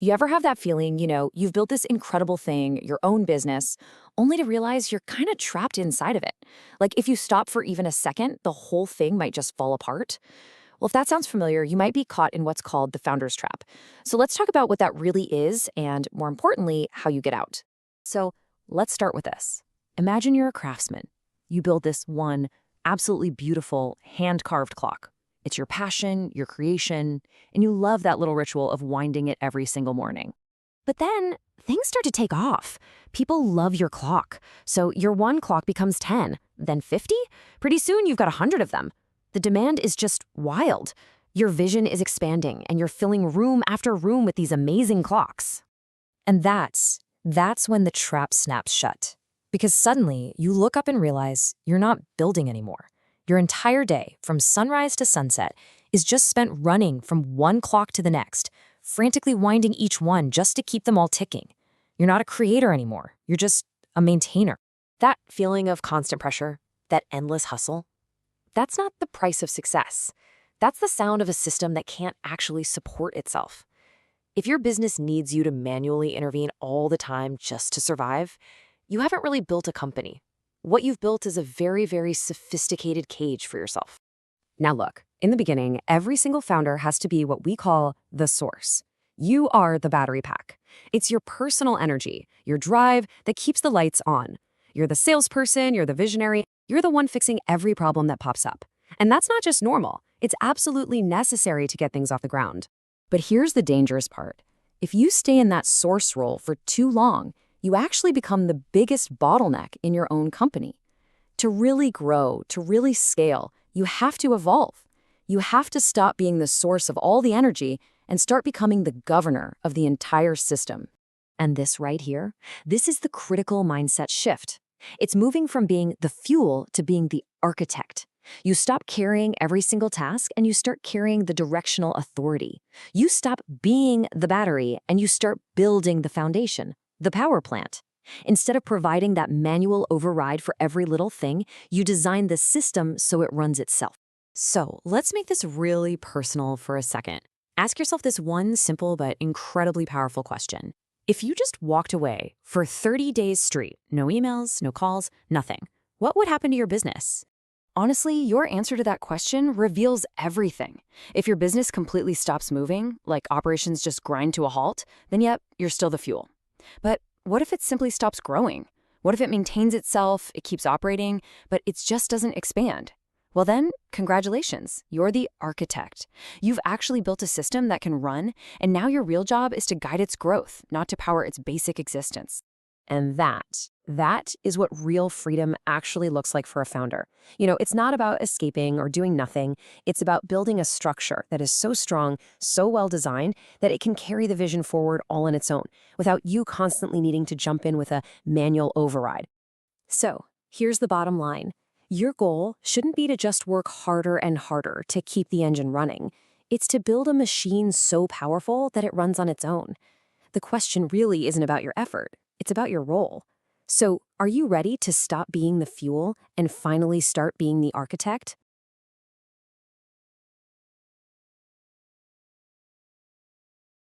You ever have that feeling, you've built this incredible thing, your own business, only to realize you're kind of trapped inside of it? Like if you stop for even a second, the whole thing might just fall apart. Well, if that sounds familiar, you might be caught in what's called the founder's trap. So let's talk about what that really is and, more importantly, how you get out. So let's start with this. Imagine you're a craftsman. You build this one absolutely beautiful hand-carved clock. It's your passion, your creation, and you love that little ritual of winding it every single morning. But then things start to take off. People love your clock. So your one clock becomes 10, then 50. Pretty soon you've got 100 of them. The demand is just wild. Your vision is expanding and you're filling room after room with these amazing clocks. And that's when the trap snaps shut. Because suddenly you look up and realize you're not building anymore. Your entire day, from sunrise to sunset, is just spent running from one clock to the next, frantically winding each one just to keep them all ticking. You're not a creator anymore. You're just a maintainer. That feeling of constant pressure, that endless hustle, that's not the price of success. That's the sound of a system that can't actually support itself. If your business needs you to manually intervene all the time just to survive, you haven't really built a company. What you've built is a very, very sophisticated cage for yourself. Now look, in the beginning, every single founder has to be what we call the source. You are the battery pack. It's your personal energy, your drive that keeps the lights on. You're the salesperson, you're the visionary, you're the one fixing every problem that pops up. And that's not just normal, it's absolutely necessary to get things off the ground. But here's the dangerous part. If you stay in that source role for too long, you actually become the biggest bottleneck in your own company. To really grow, to really scale, you have to evolve. You have to stop being the source of all the energy and start becoming the governor of the entire system. And this right here, this is the critical mindset shift. It's moving from being the fuel to being the architect. You stop carrying every single task and you start carrying the directional authority. You stop being the battery and you start building the foundation, the power plant. Instead of providing that manual override for every little thing, you design the system so it runs itself. So let's make this really personal for a second. Ask yourself this one simple but incredibly powerful question. If you just walked away for 30 days straight, no emails, no calls, nothing, what would happen to your business? Honestly, your answer to that question reveals everything. If your business completely stops moving, like operations just grind to a halt, then yep, you're still the fuel. But what if it simply stops growing? What if it maintains itself, it keeps operating, but it just doesn't expand? Well then, congratulations, you're the architect. You've actually built a system that can run, and now your real job is to guide its growth, not to power its basic existence. And that is what real freedom actually looks like for a founder. It's not about escaping or doing nothing. It's about building a structure that is so strong, so well designed, that it can carry the vision forward all on its own, without you constantly needing to jump in with a manual override. So, here's the bottom line. Your goal shouldn't be to just work harder and harder to keep the engine running. It's to build a machine so powerful that it runs on its own. The question really isn't about your effort. It's about your role. So, are you ready to stop being the fuel and finally start being the architect?